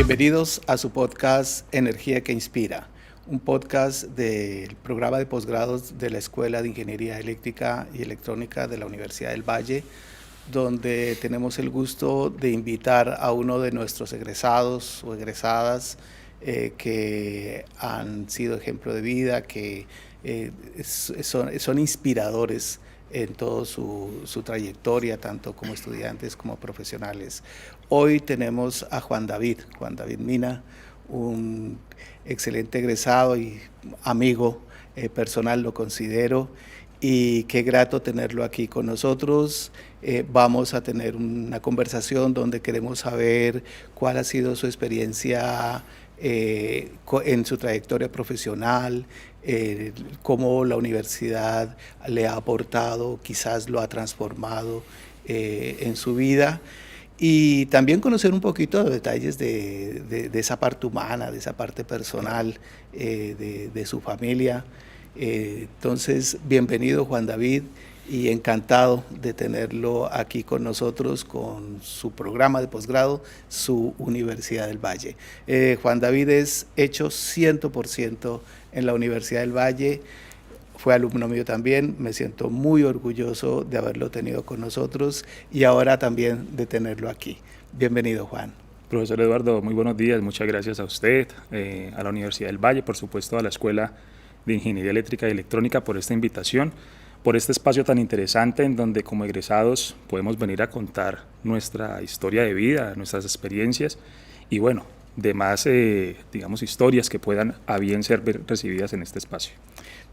Bienvenidos a su podcast Energía que Inspira, un podcast del programa de posgrados de la Escuela de Ingeniería Eléctrica y Electrónica de la Universidad del Valle, donde tenemos el gusto de invitar a uno de nuestros egresados o egresadas que han sido ejemplo de vida, que son inspiradores en toda su trayectoria, tanto como estudiantes como profesionales. Hoy tenemos a Juan David Mina, un excelente egresado y amigo personal, lo considero, y qué grato tenerlo aquí con nosotros. Vamos a tener una conversación donde queremos saber cuál ha sido su experiencia en su trayectoria profesional, cómo la universidad le ha aportado, quizás lo ha transformado en su vida, y también conocer un poquito de detalles de esa parte humana, de esa parte personal de su familia. Entonces, bienvenido Juan David, y encantado de tenerlo aquí con nosotros con su programa de posgrado, su Universidad del Valle. Juan David es hecho 100% en la Universidad del Valle, fue alumno mío también, me siento muy orgulloso de haberlo tenido con nosotros y ahora también de tenerlo aquí. Bienvenido, Juan. Profesor Eduardo, muy buenos días, muchas gracias a usted, a la Universidad del Valle, por supuesto a la Escuela de Ingeniería Eléctrica y Electrónica por esta invitación, por este espacio tan interesante en donde como egresados podemos venir a contar nuestra historia de vida, nuestras experiencias y bueno, demás digamos historias que puedan a bien ser recibidas en este espacio.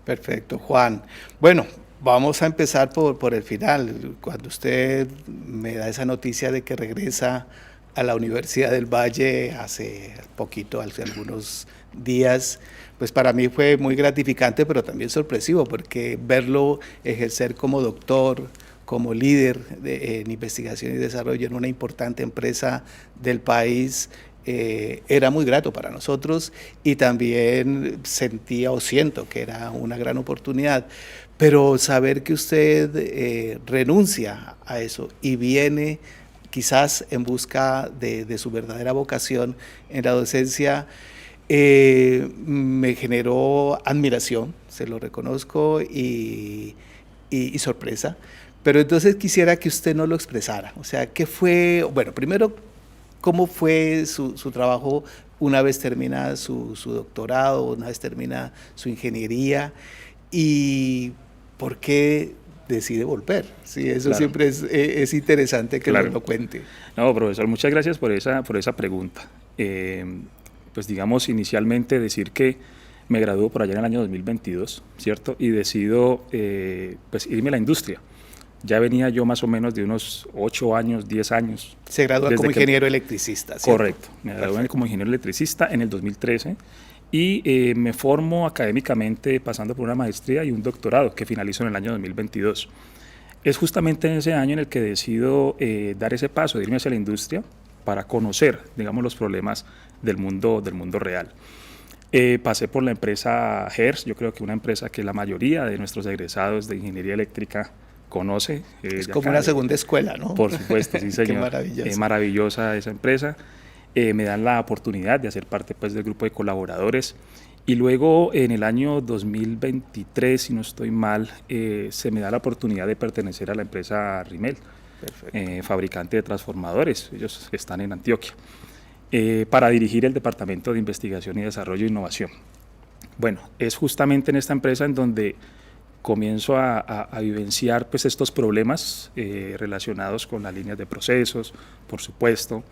Perfecto, Juan. Bueno, vamos a empezar por el final. Cuando usted me da esa noticia de que regresa a la Universidad del Valle hace poquito, hace algunos días, pues para mí fue muy gratificante, pero también sorpresivo, porque verlo ejercer como doctor, como líder en investigación y desarrollo en una importante empresa del país, era muy grato para nosotros y también sentía o siento que era una gran oportunidad, pero saber que usted renuncia a eso y viene quizás en busca de su verdadera vocación en la docencia, me generó admiración, se lo reconozco, y sorpresa. Pero entonces quisiera que usted nos lo expresara. O sea, ¿qué fue? Bueno, primero, ¿cómo fue su trabajo una vez termina su doctorado, una vez termina su ingeniería? ¿Y por qué decide volver? Sí, eso claro. Siempre es interesante que claro. Nos lo cuente. No, profesor, muchas gracias por esa pregunta. Pues digamos, inicialmente decir que me graduó por allá en el año 2022, ¿cierto? Y decido pues irme a la industria. Ya venía yo más o menos de unos 8 años, 10 años. Se gradúa como ingeniero electricista, ¿cierto? Correcto, me gradué como ingeniero electricista en el 2013 y me formo académicamente pasando por una maestría y un doctorado que finalizo en el año 2022. Es justamente en ese año en el que decido dar ese paso, de irme hacia la industria para conocer, digamos, los problemas del mundo real. Pasé por la empresa Hertz, yo creo que una empresa que la mayoría de nuestros egresados de ingeniería eléctrica conoce. Es como una segunda escuela, ¿no? Por supuesto, sí señor. Qué maravillosa. Maravillosa esa empresa. Me dan la oportunidad de hacer parte pues, del grupo de colaboradores y luego en el año 2023, si no estoy mal, se me da la oportunidad de pertenecer a la empresa Rimel, fabricante de transformadores, ellos están en Antioquia, para dirigir el Departamento de Investigación y Desarrollo e Innovación. Bueno, es justamente en esta empresa en donde comienzo a vivenciar pues, estos problemas relacionados con las líneas de procesos, por supuesto,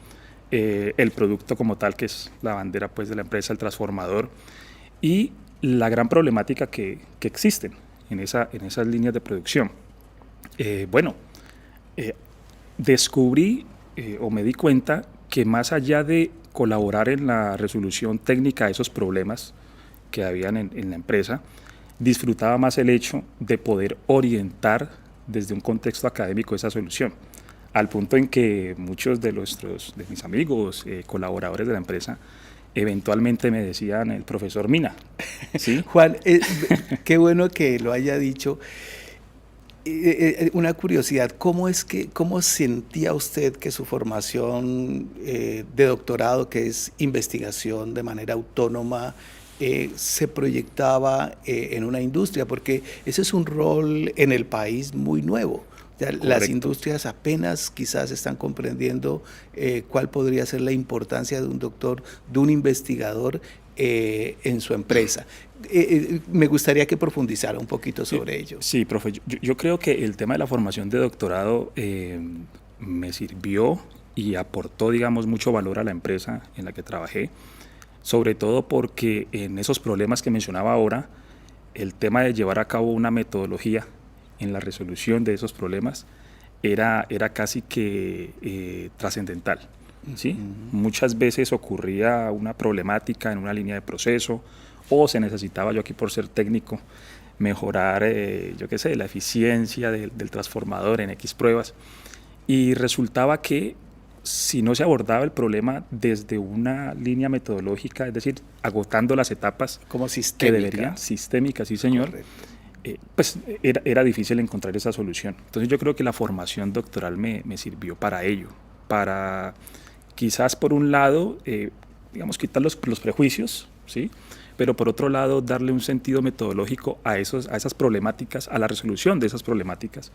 el producto como tal, que es la bandera pues, de la empresa, el transformador, y la gran problemática que existen en esas líneas de producción. Descubrí o me di cuenta que más allá de colaborar en la resolución técnica de esos problemas que habían en la empresa, disfrutaba más el hecho de poder orientar desde un contexto académico esa solución, al punto en que muchos de mis amigos, colaboradores de la empresa, eventualmente me decían el profesor Mina. ¿Sí? Juan, qué bueno que lo haya dicho. Una curiosidad, ¿cómo sentía usted que su formación de doctorado, que es investigación de manera autónoma, se proyectaba en una industria? Porque ese es un rol en el país muy nuevo. Las industrias apenas quizás están comprendiendo cuál podría ser la importancia de un doctor, de un investigador en su empresa. Me gustaría que profundizara un poquito sobre ello. Sí, profe, yo creo que el tema de la formación de doctorado me sirvió y aportó, digamos, mucho valor a la empresa en la que trabajé, sobre todo porque en esos problemas que mencionaba ahora, el tema de llevar a cabo una metodología en la resolución de esos problemas era casi que trascendental. ¿Sí? Muchas veces ocurría una problemática en una línea de proceso o se necesitaba, yo aquí por ser técnico, mejorar, yo qué sé, la eficiencia del transformador en X pruebas, y resultaba que si no se abordaba el problema desde una línea metodológica, es decir, agotando las etapas como sistémica, que deberían, sistémica, sí señor, pues era difícil encontrar esa solución. Entonces yo creo que la formación doctoral me sirvió para ello, para quizás por un lado, digamos, quitar los prejuicios, ¿sí? Pero por otro lado darle un sentido metodológico a esas problemáticas, a la resolución de esas problemáticas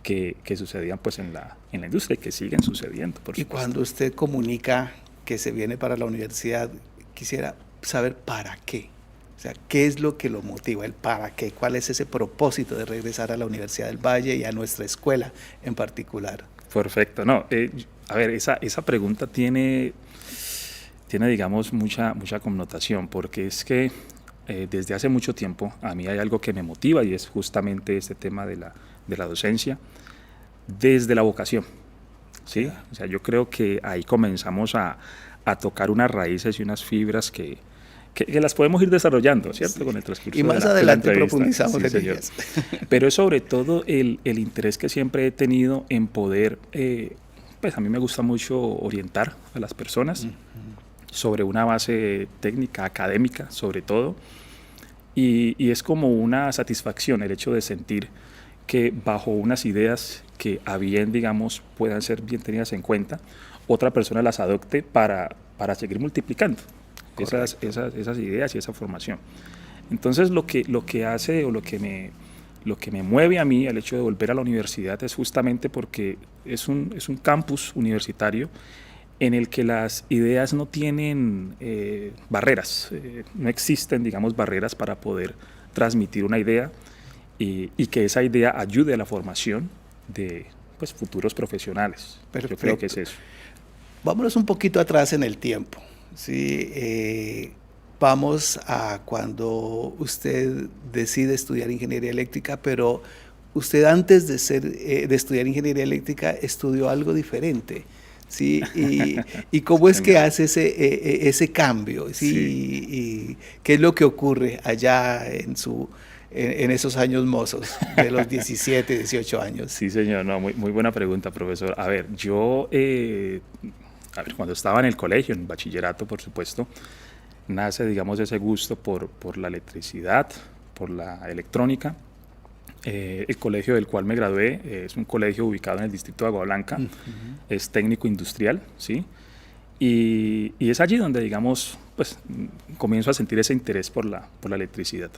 que sucedían pues en la industria y que siguen sucediendo. Por supuesto. Y cuando usted comunica que se viene para la universidad, quisiera saber para qué. O sea, ¿qué es lo que lo motiva? ¿El para qué? ¿Cuál es ese propósito de regresar a la Universidad del Valle y a nuestra escuela en particular? Perfecto. No, a ver, esa pregunta tiene, digamos, mucha connotación, porque es que desde hace mucho tiempo a mí hay algo que me motiva y es justamente este tema de la docencia desde la vocación, ¿sí? O sea, yo creo que ahí comenzamos a tocar unas raíces y unas fibras que las podemos ir desarrollando, ¿cierto? Sí. Con el transcurso y más adelante profundizamos en ellas. Pero es sobre todo el interés que siempre he tenido en poder, pues a mí me gusta mucho orientar a las personas sobre una base técnica, académica, sobre todo, y es como una satisfacción el hecho de sentir que bajo unas ideas que a bien, digamos, puedan ser bien tenidas en cuenta, otra persona las adopte para seguir multiplicando esas ideas y esa formación. Entonces lo que hace o lo que me mueve a mí al hecho de volver a la universidad es justamente porque es un campus universitario en el que las ideas no tienen barreras, no existen, digamos, barreras para poder transmitir una idea y que esa idea ayude a la formación de pues, futuros profesionales. Perfecto. Yo creo que es eso. Vámonos un poquito atrás en el tiempo. Sí, vamos a cuando usted decide estudiar ingeniería eléctrica, pero usted antes de estudiar ingeniería eléctrica estudió algo diferente, ¿sí? Y cómo es que hace ese cambio, ¿sí? Sí. Y qué es lo que ocurre allá en esos años mozos, de los 17, 18 años. Sí, señor, no, muy buena pregunta, profesor. A ver, yo... cuando estaba en el colegio, en bachillerato, por supuesto, nace, digamos, ese gusto por la electricidad, por la electrónica. El colegio del cual me gradué es un colegio ubicado en el distrito de Agua Blanca, es técnico industrial, ¿sí? Y es allí donde, digamos, pues, comienzo a sentir ese interés por la electricidad.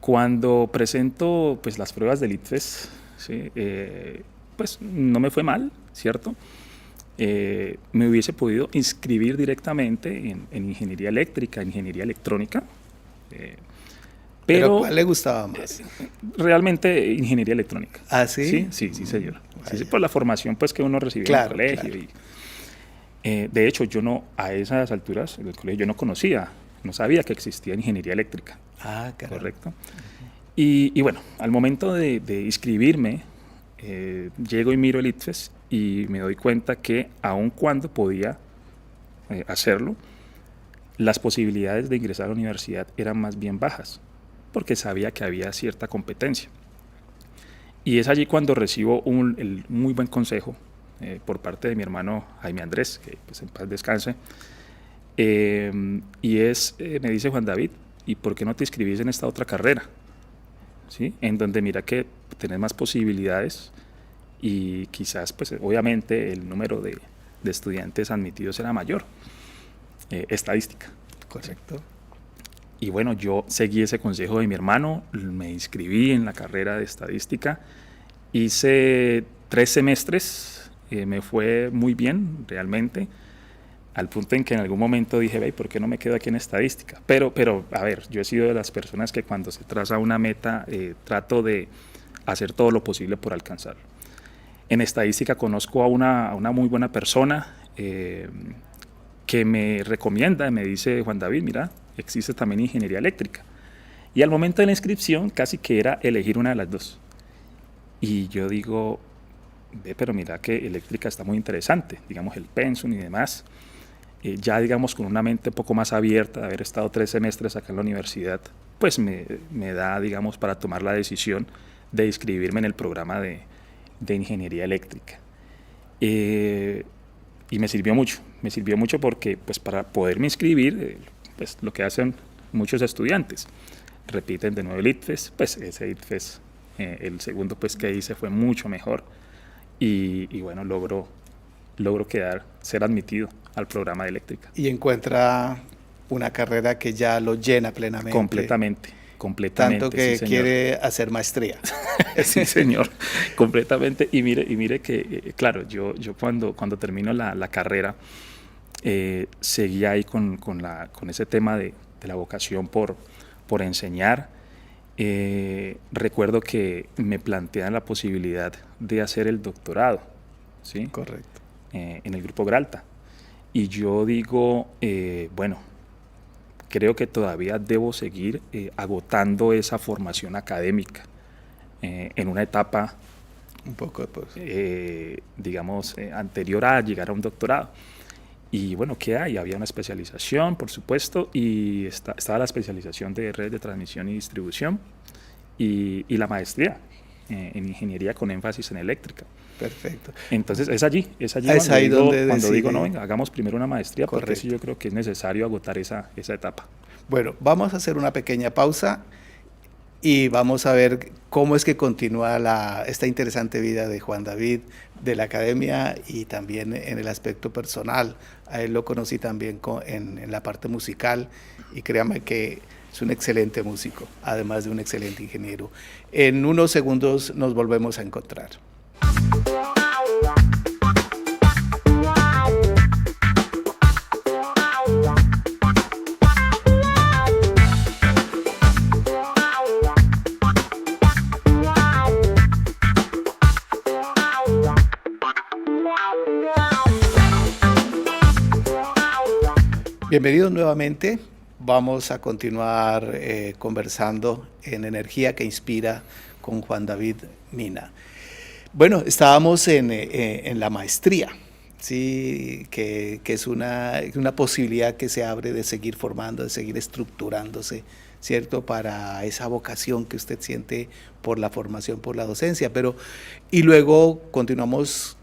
Cuando presento pues, las pruebas del ITFES, ¿sí? Pues no me fue mal, ¿cierto? Me hubiese podido inscribir directamente en ingeniería eléctrica, ingeniería electrónica. ¿Pero cuál le gustaba más? Realmente ingeniería electrónica. ¿Ah, sí? Sí, señor. Sí, por la formación pues, que uno recibe en el colegio. Claro. De hecho, yo no, a esas alturas del colegio, yo no conocía, no sabía que existía ingeniería eléctrica. Ah, claro. Correcto. Y bueno, al momento de inscribirme, llego y miro el ITFES y me doy cuenta que aun cuando podía hacerlo, las posibilidades de ingresar a la universidad eran más bien bajas, porque sabía que había cierta competencia. Y es allí cuando recibo el muy buen consejo por parte de mi hermano Jaime Andrés, que pues, en paz descanse, y me dice: Juan David, ¿y por qué no te inscribís en esta otra carrera? ¿Sí? En donde mira que tenés más posibilidades y quizás, pues obviamente, el número de estudiantes admitidos era mayor. Estadística. Correcto. Y bueno, yo seguí ese consejo de mi hermano, me inscribí en la carrera de estadística, hice 3 semestres, me fue muy bien realmente, al punto en que en algún momento dije, ve, ¿por qué no me quedo aquí en estadística? Pero, a ver, yo he sido de las personas que cuando se traza una meta, trato de hacer todo lo posible por alcanzarlo. En estadística conozco a una muy buena persona que me recomienda, me dice, Juan David, mira, existe también ingeniería eléctrica. Y al momento de la inscripción casi que era elegir una de las dos. Y yo digo, ve, pero mira que eléctrica está muy interesante, digamos el pensum y demás. Ya digamos con una mente un poco más abierta, de haber estado 3 semestres acá en la universidad, pues me da, digamos, para tomar la decisión de inscribirme en el programa de ingeniería eléctrica. Y me sirvió mucho porque pues para poderme inscribir, pues lo que hacen muchos estudiantes, repiten de nuevo el ITFES, pues ese ITFES, el segundo pues que hice fue mucho mejor y bueno, logro ser admitido al programa de eléctrica. Y encuentra una carrera que ya lo llena plenamente. Completamente. Tanto que sí, quiere hacer maestría. Sí, señor, completamente. Y mire que, claro, yo cuando termino la carrera, seguí ahí con ese tema de la vocación por enseñar. Recuerdo que me plantean la posibilidad de hacer el doctorado, ¿sí? Correcto. En el Grupo Gralta. Y yo digo, bueno, creo que todavía debo seguir agotando esa formación académica en una etapa un poco pues, digamos anterior a llegar a un doctorado. Y bueno, ¿qué hay? Había una especialización, por supuesto, y estaba la especialización de redes de transmisión y distribución y la maestría en ingeniería con énfasis en eléctrica. Perfecto. Entonces es allí cuando digo, no, venga, hagamos primero una maestría. Correcto. Porque sí, yo creo que es necesario agotar esa etapa. Bueno, vamos a hacer una pequeña pausa y vamos a ver cómo es que continúa esta interesante vida de Juan David, de la academia y también en el aspecto personal. A él lo conocí también en la parte musical y créame que es un excelente músico, además de un excelente ingeniero. En unos segundos nos volvemos a encontrar. Bienvenidos nuevamente. Vamos a continuar conversando en Energía que Inspira con Juan David Mina. Bueno, estábamos en la maestría, ¿sí? que es una posibilidad que se abre de seguir formando, de seguir estructurándose, ¿cierto? Para esa vocación que usted siente por la formación, por la docencia. Y luego continuamos,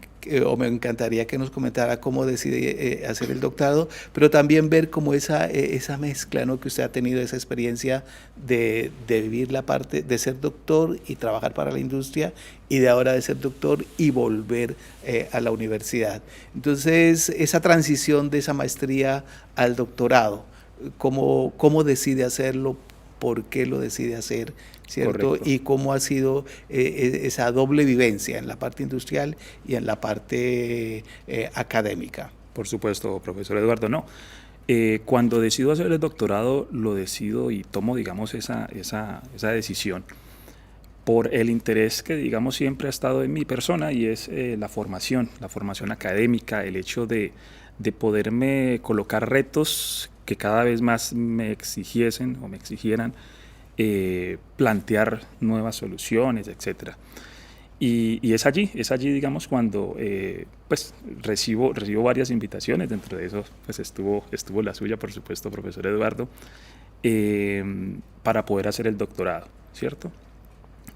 o me encantaría que nos comentara cómo decide hacer el doctorado, pero también ver cómo esa mezcla, ¿no? Que usted ha tenido, esa experiencia de vivir la parte de ser doctor y trabajar para la industria, y de ahora de ser doctor y volver a la universidad. Entonces, esa transición de esa maestría al doctorado, ¿cómo decide hacerlo? ¿Por qué lo decide hacer? ¿Cierto? Correcto. Y cómo ha sido esa doble vivencia en la parte industrial y en la parte académica. Por supuesto, profesor Eduardo, no. Cuando decido hacer el doctorado, lo decido y tomo, digamos, esa decisión por el interés que, digamos, siempre ha estado en mi persona, y es la formación académica, el hecho de poderme colocar retos que cada vez más me exigiesen o me exigieran plantear nuevas soluciones, etcétera. Y es allí, digamos, cuando pues recibo varias invitaciones. Dentro de eso pues estuvo la suya, por supuesto, profesor Eduardo, para poder hacer el doctorado, ¿cierto?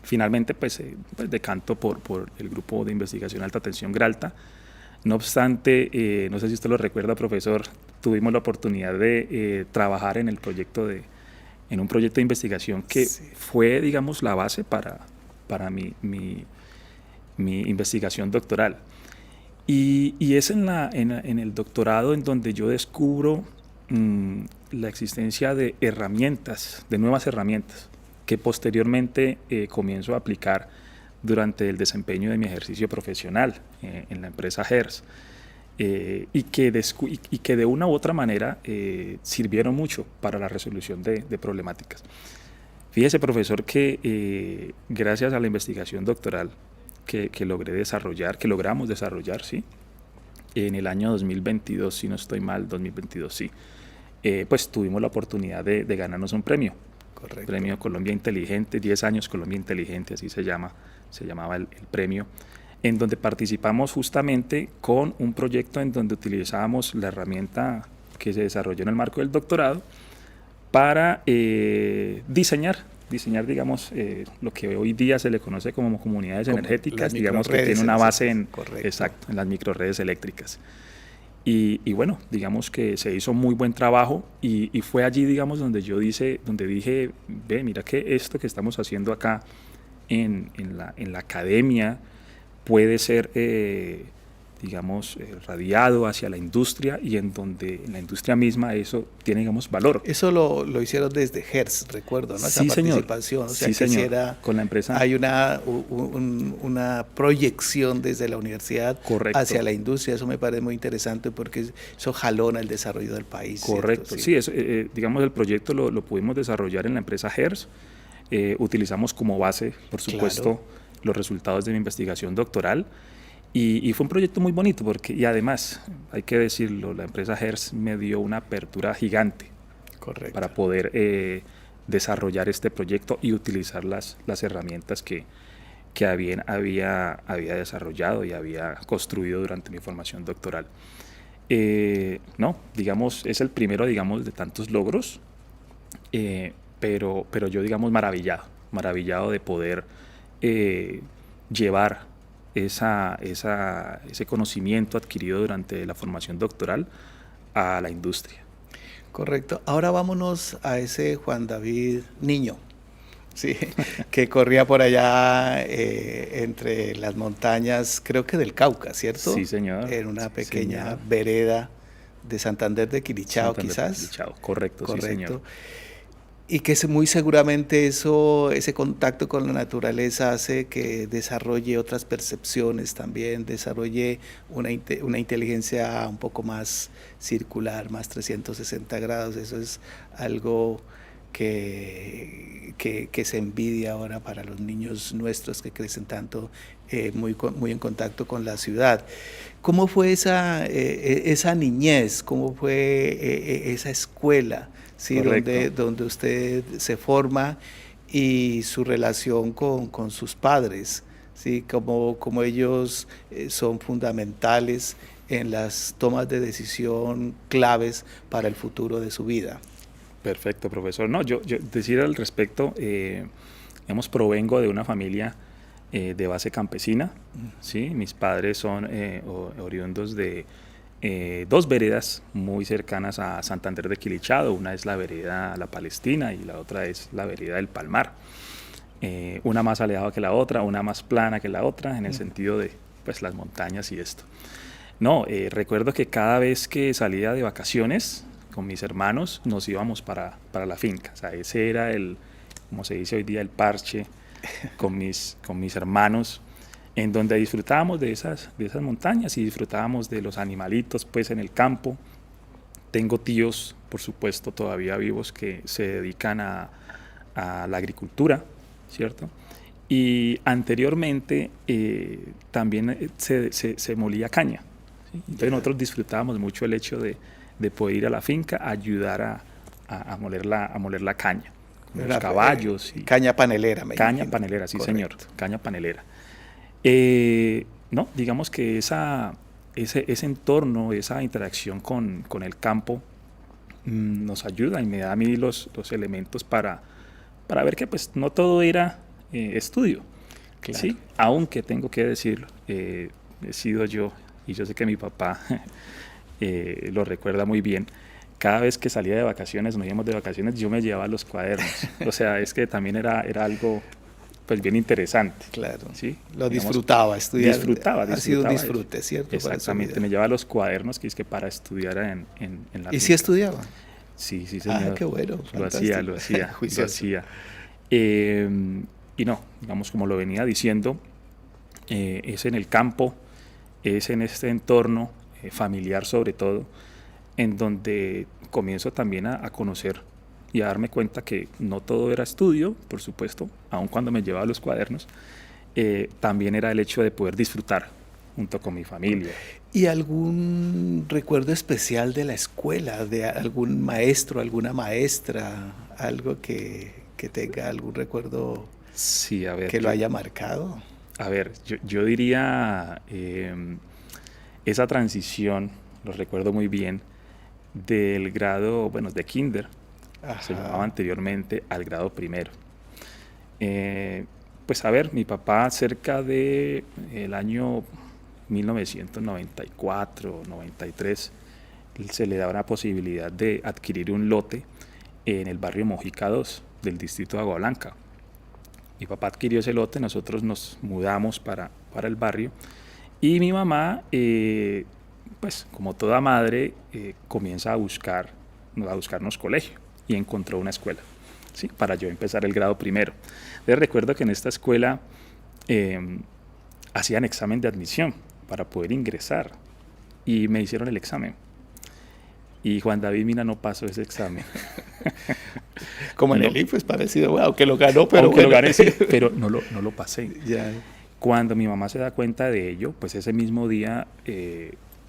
Finalmente pues decanto por el grupo de investigación alta tensión Gralta. No obstante, no sé si usted lo recuerda, profesor, tuvimos la oportunidad de trabajar en un proyecto de investigación que sí fue, digamos, la base para para mi investigación doctoral. Y es en el doctorado en donde yo descubro la existencia de herramientas, de nuevas herramientas, que posteriormente comienzo a aplicar durante el desempeño de mi ejercicio profesional en la empresa Hertz, y que de una u otra manera sirvieron mucho para la resolución de problemáticas. Fíjese, profesor, que gracias a la investigación doctoral que logramos desarrollar, ¿sí? En el año 2022, si no estoy mal, 2022, sí, pues tuvimos la oportunidad de ganarnos un premio. Correcto. Premio Colombia Inteligente, 10 años Colombia Inteligente, así se llamaba el premio, en donde participamos justamente con un proyecto en donde utilizábamos la herramienta que se desarrolló en el marco del doctorado para diseñar, digamos, lo que hoy día se le conoce como comunidades energéticas, digamos que tiene una base en las microredes eléctricas. Y bueno, digamos que se hizo muy buen trabajo y fue allí, digamos, donde dije, ve, mira que esto que estamos haciendo acá en la academia puede ser, digamos, radiado hacia la industria, y en donde en la industria misma eso tiene, digamos, valor. Eso lo hicieron desde Hertz, recuerdo, ¿no? Sí, esa participación. Señor. O sea, sí, que señor. Con la empresa. Hay una proyección desde la universidad Correcto. hacia la industria. Eso me parece muy interesante porque eso jalona el desarrollo del país. Correcto. Sí, eso, digamos, el proyecto lo pudimos desarrollar en la empresa Hertz. Utilizamos como base, por supuesto, los resultados de mi investigación doctoral. Y fue un proyecto muy bonito y además, hay que decirlo, la empresa Hertz me dio una apertura gigante. Correcto. Para poder desarrollar este proyecto y utilizar las herramientas que había desarrollado y había construido durante mi formación doctoral. No, digamos, es el primero, digamos, de tantos logros, pero yo, digamos, maravillado de poder llevar ese conocimiento adquirido durante la formación doctoral a la industria. Correcto. Ahora vámonos a ese Juan David niño, sí, que corría por allá entre las montañas, creo que del Cauca, ¿cierto? Sí, señor. En una pequeña vereda de Santander de Quilichao, quizás. De Quilichao. Correcto, sí, señor. Y que muy seguramente ese contacto con la naturaleza hace que desarrolle otras percepciones también, desarrolle una inteligencia un poco más circular, más 360 grados. Eso es algo que se envidia ahora para los niños nuestros que crecen tanto, muy en contacto con la ciudad. ¿Cómo fue esa niñez? ¿Cómo fue esa escuela? Sí, donde usted se forma, y su relación con sus padres, ¿sí? Como ellos son fundamentales en las tomas de decisión claves para el futuro de su vida. Perfecto, profesor. No, yo decir al respecto, digamos, provengo de una familia de base campesina, ¿sí? Mis padres son oriundos de dos veredas muy cercanas a Santander de Quilichao. Una es la vereda La Palestina y la otra es la vereda del Palmar. Una más alejada que la otra, una más plana que la otra, en el sentido de, pues, las montañas y esto. No, recuerdo que cada vez que salía de vacaciones con mis hermanos nos íbamos para la finca. O sea, ese era como se dice hoy día, el parche con mis hermanos, en donde disfrutábamos de esas montañas y disfrutábamos de los animalitos, pues, en el campo. Tengo tíos, por supuesto, todavía vivos, que se dedican a la agricultura, ¿cierto? Y anteriormente también se molía caña, ¿sí? Entonces nosotros disfrutábamos mucho el hecho de poder ir a la finca a ayudar a moler la caña, con los caballos. Caña panelera, me imagino. Caña panelera, sí. Correcto. Señor, caña panelera. No, digamos que ese entorno, esa interacción con el campo nos ayuda y me da a mí los elementos para ver que, pues, no todo era estudio. Claro. ¿Sí? Aunque tengo que decirlo, he sido yo, y yo sé que mi papá lo recuerda muy bien, cada vez que salía de vacaciones, nos íbamos de vacaciones, yo me llevaba los cuadernos. O sea, es que también era algo pues bien interesante. Claro, ¿sí? lo disfrutaba, estudiar. Disfrutaba. Ha sido un disfrute, ¿cierto? Exactamente, me llevaba los cuadernos que es que para estudiar en la ¿Y finca. sí estudiaba? Sí, señor. Qué bueno, Lo hacía. Lo hacía. Y no, digamos, como lo venía diciendo, es en el campo, es en este entorno familiar sobre todo, en donde comienzo también a conocer y a darme cuenta que no todo era estudio, por supuesto, aun cuando me llevaba los cuadernos, también era el hecho de poder disfrutar junto con mi familia. ¿Y algún recuerdo especial de la escuela, de algún maestro, alguna maestra, algo que tenga algún recuerdo Sí, a ver, que lo haya marcado? A ver, yo diría esa transición, lo recuerdo muy bien, del grado, bueno, de kinder, se llamaba anteriormente, al grado primero. Pues a ver, mi papá cerca de el año 1994, 93, se le da una posibilidad de adquirir un lote en el barrio Mojica 2 del distrito de Agua Blanca. Mi papá adquirió ese lote, nosotros nos mudamos para el barrio y mi mamá, pues como toda madre, comienza a buscarnos colegio y encontró una escuela, ¿sí? Para yo empezar el grado primero. Les recuerdo que en esta escuela hacían examen de admisión para poder ingresar y me hicieron el examen. Y Juan David Mina no pasó ese examen. Como en el IFES parecido, aunque lo ganó, pero aunque lo gané, sí, pero no lo pasé. Ya. Cuando mi mamá se da cuenta de ello, pues ese mismo día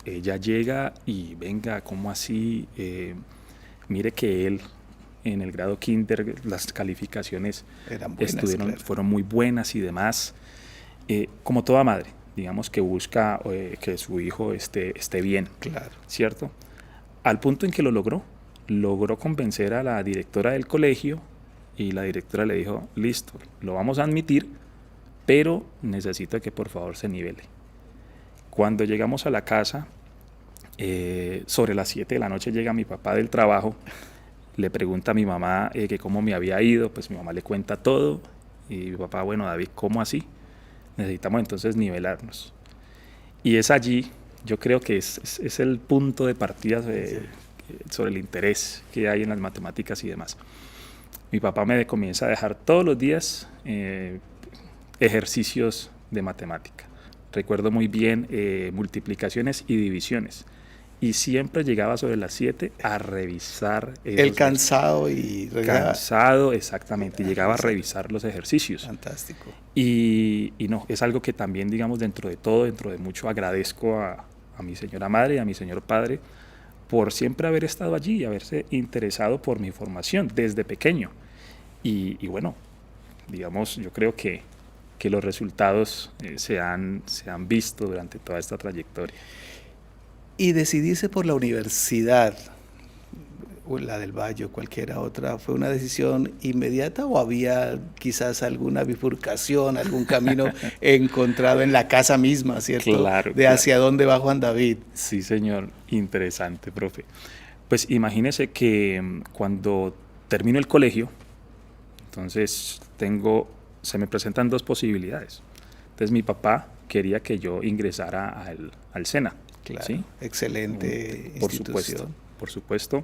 ella llega y venga, ¿cómo así? Mire que él en el grado kinder las calificaciones eran buenas, claro. Fueron muy buenas y demás. Como toda madre, digamos que busca que su hijo esté bien, claro. ¿cierto? Al punto en que logró convencer a la directora del colegio y la directora le dijo, listo, lo vamos a admitir, pero necesito que por favor se nivele. Cuando llegamos a la casa, sobre las 7 de la noche llega mi papá del trabajo, le pregunta a mi mamá que cómo me había ido, pues mi mamá le cuenta todo y mi papá, bueno David, ¿cómo así? Necesitamos entonces nivelarnos. Y es allí, yo creo que es el punto de partida sobre el interés que hay en las matemáticas y demás. Mi papá me comienza a dejar todos los días ejercicios de matemática. Recuerdo muy bien multiplicaciones y divisiones. Y siempre llegaba sobre las 7 a revisar. El cansado y... Cansado, exactamente. Y llegaba a revisar los ejercicios. Fantástico. Y no, es algo que también, digamos, dentro de mucho, agradezco a mi señora madre y a mi señor padre por siempre haber estado allí y haberse interesado por mi formación desde pequeño. Y bueno, digamos, yo creo que los resultados se han visto durante toda esta trayectoria. Y decidirse por la universidad, o la del Valle o cualquiera otra, ¿fue una decisión inmediata o había quizás alguna bifurcación, algún camino encontrado en la casa misma, ¿cierto? Claro. Hacia dónde va Juan David. Sí, señor. Interesante, profe. Pues imagínese que cuando termino el colegio, entonces se me presentan dos posibilidades. Entonces mi papá quería que yo ingresara al SENA. Claro, ¿sí? Excelente institución. Por supuesto,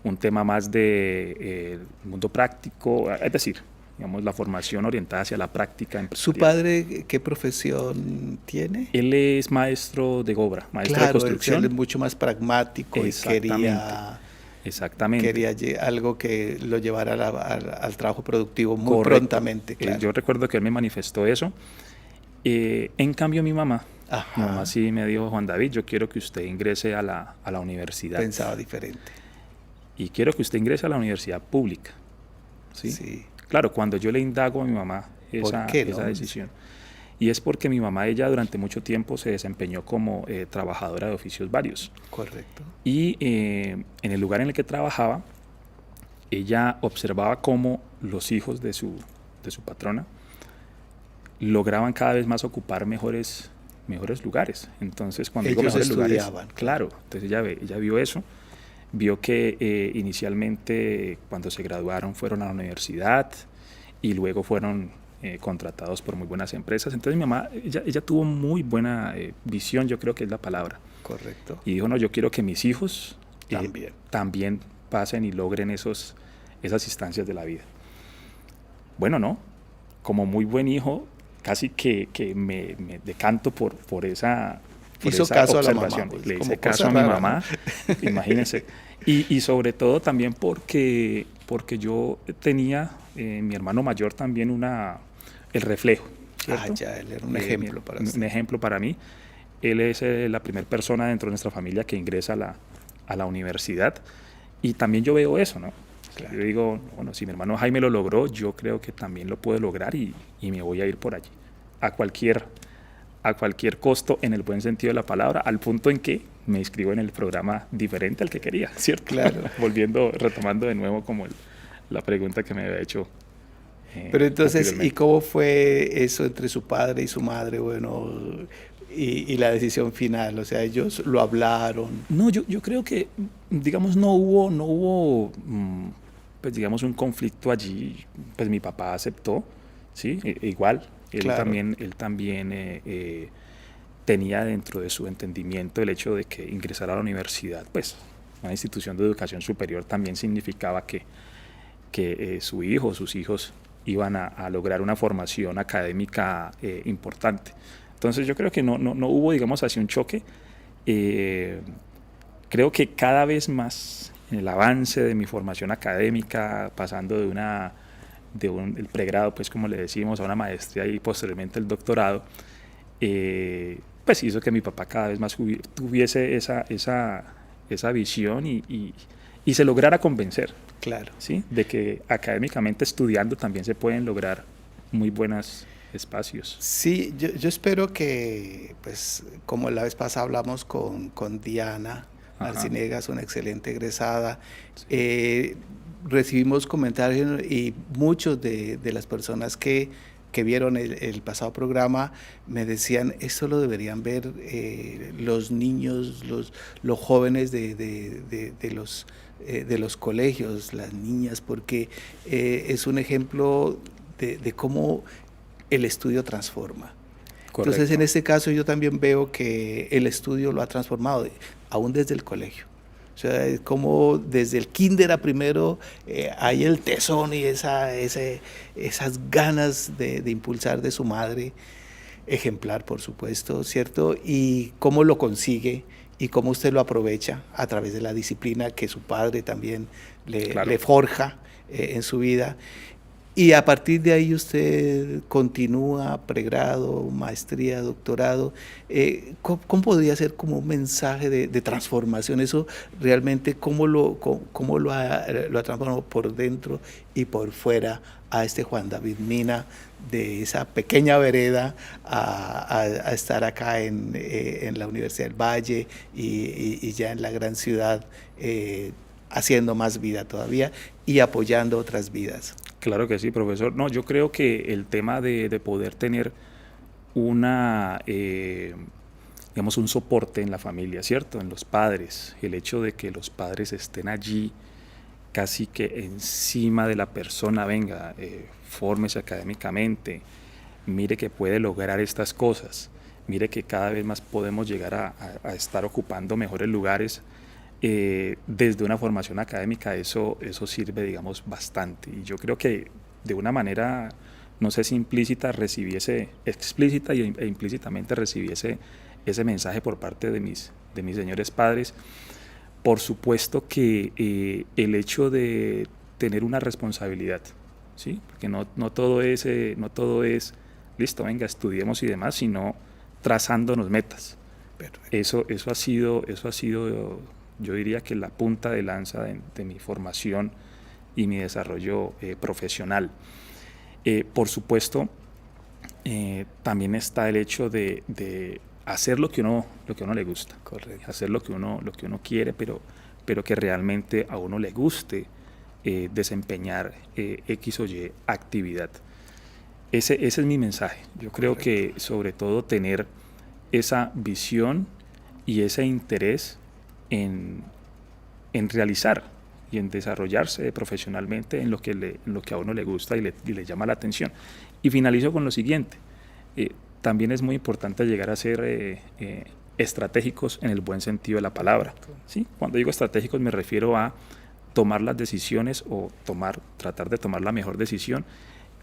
un tema más de mundo práctico, es decir, digamos, la formación orientada hacia la práctica empresarial. ¿Su padre qué profesión tiene? Él es maestro de obra, maestro de construcción. Él es mucho más pragmático y quería algo que lo llevara al trabajo productivo muy prontamente. Claro. Yo recuerdo que él me manifestó eso. En cambio, mi mamá sí me dijo, Juan David, yo quiero que usted ingrese a la universidad. Pensaba diferente. Y quiero que usted ingrese a la universidad pública. ¿Sí? Sí. Claro, cuando yo le indago a mi mamá esa decisión. Y es porque mi mamá, ella durante mucho tiempo se desempeñó como trabajadora de oficios varios. Correcto. Y en el lugar en el que trabajaba, ella observaba cómo los hijos de su patrona lograban cada vez más ocupar mejores lugares. Entonces, cuando ellos digo mejores estudiaban. Lugares, claro, entonces ella vio eso, vio que inicialmente cuando se graduaron fueron a la universidad y luego fueron contratados por muy buenas empresas. Entonces mi mamá, ella tuvo muy buena visión, yo creo que es la palabra. Correcto. Y dijo, no, yo quiero que mis hijos también pasen y logren esas instancias de la vida. Bueno, no, como muy buen hijo, casi que me decanto por esa caso observación. A la mamá, pues, le hice caso a mi mamá, imagínense. Y sobre todo también porque yo tenía, mi hermano mayor también el reflejo, ¿cierto? Ya, él era un ejemplo para usted. Un ejemplo para mí. Él es la primera persona dentro de nuestra familia que ingresa a la universidad. Y también yo veo eso, ¿no? Claro. Yo digo, bueno, si mi hermano Jaime lo logró, yo creo que también lo puedo lograr y me voy a ir por allí. A cualquier costo, en el buen sentido de la palabra, al punto en que me inscribo en el programa diferente al que quería, ¿cierto? Claro. Retomando de nuevo como la pregunta que me había hecho. Pero entonces, ¿y cómo fue eso entre su padre y su madre? Bueno, y la decisión final, o sea, ellos lo hablaron. No, yo creo que, digamos, no hubo pues digamos un conflicto allí. Pues mi papá aceptó, ¿sí? Igual, él también tenía dentro de su entendimiento el hecho de que ingresar a la universidad, pues una institución de educación superior también significaba que su hijo o sus hijos iban a lograr una formación académica importante. Entonces yo creo que no hubo, digamos, así un choque. Creo que cada vez más en el avance de mi formación académica, pasando el pregrado, pues como le decimos, a una maestría y posteriormente el doctorado, pues hizo que mi papá cada vez más tuviese esa visión y se lograra convencer. Claro. ¿Sí? De que académicamente estudiando también se pueden lograr muy buenos espacios. Sí, yo espero que, pues, como la vez pasada hablamos con Diana Arciniegas, una excelente egresada, recibimos comentarios y muchos de las personas que vieron el pasado programa me decían, esto lo deberían ver los niños, los jóvenes de los colegios, las niñas, porque es un ejemplo de cómo el estudio transforma. Correcto. Entonces, en este caso yo también veo que el estudio lo ha transformado, aún desde el colegio. O sea, es como desde el kinder a primero hay el tesón y esas ganas de impulsar de su madre, ejemplar, por supuesto, ¿cierto? Y cómo lo consigue y cómo usted lo aprovecha a través de la disciplina que su padre también le forja en su vida. Y a partir de ahí usted continúa pregrado, maestría, doctorado. ¿Cómo podría ser como un mensaje de transformación? Eso realmente, ¿cómo lo ha transformado por dentro y por fuera a este Juan David Mina, de esa pequeña vereda a estar acá en la Universidad del Valle y ya en la gran ciudad, haciendo más vida todavía y apoyando otras vidas? Claro que sí, profesor. No, yo creo que el tema de poder tener digamos, un soporte en la familia, ¿cierto? En los padres, el hecho de que los padres estén allí casi que encima de la persona, venga, fórmese académicamente, mire que puede lograr estas cosas, mire que cada vez más podemos llegar a estar ocupando mejores lugares. Desde una formación académica eso sirve, digamos, bastante, y yo creo que de una manera, no sé si explícita e implícitamente recibiese ese mensaje por parte de mis señores padres. Por supuesto que el hecho de tener una responsabilidad, ¿sí? Porque no todo es listo, venga, estudiemos y demás, sino trazándonos metas. Eso ha sido yo diría que la punta de lanza de mi formación y mi desarrollo profesional. Por supuesto, también está el hecho de hacer lo que uno le gusta. Correcto. Hacer lo que uno quiere, pero que realmente a uno le guste desempeñar X o Y actividad. Ese es mi mensaje. Yo creo que sobre todo tener esa visión y ese interés en realizar y en desarrollarse profesionalmente en lo que a uno le gusta y le llama la atención. Y finalizo con lo siguiente. También es muy importante llegar a ser estratégicos en el buen sentido de la palabra, ¿sí? Cuando digo estratégicos me refiero a tomar las decisiones o tratar de tomar la mejor decisión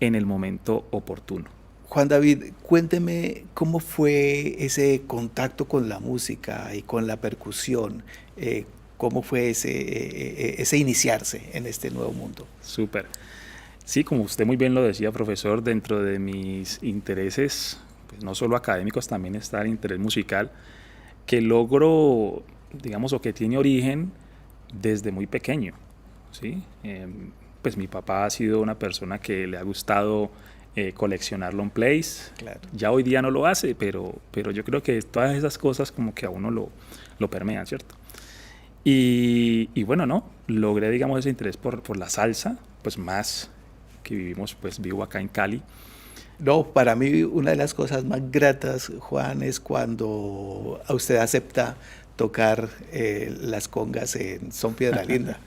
en el momento oportuno. Juan David, cuénteme cómo fue ese contacto con la música y con la percusión, cómo fue ese iniciarse en este nuevo mundo. Súper. Sí, como usted muy bien lo decía, profesor, dentro de mis intereses, pues no solo académicos, también está el interés musical, que logro, digamos, o que tiene origen desde muy pequeño, ¿sí? Pues mi papá ha sido una persona que le ha gustado coleccionar long plays. Claro. Ya hoy día no lo hace, pero yo creo que todas esas cosas como que a uno lo permean, ¿cierto? Y bueno, no, logré, digamos, ese interés por la salsa, pues más que vivo acá en Cali. No, para mí una de las cosas más gratas, Juan, es cuando a usted acepta tocar las congas en Son Piedra Linda.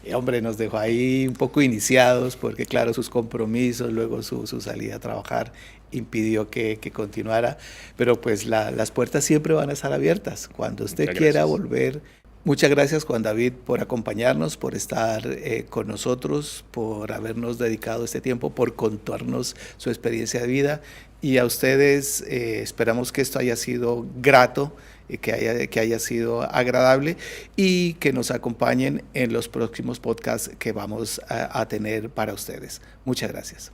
Y, hombre, nos dejó ahí un poco iniciados porque, claro, sus compromisos, luego su salida a trabajar impidió que continuara. Pero pues las puertas siempre van a estar abiertas. Cuando usted quiera volver. Muchas gracias, Juan David, por acompañarnos, por estar con nosotros, por habernos dedicado este tiempo, por contarnos su experiencia de vida. Y a ustedes esperamos que esto haya sido grato, que haya sido agradable y que nos acompañen en los próximos podcasts que vamos a tener para ustedes. Muchas gracias.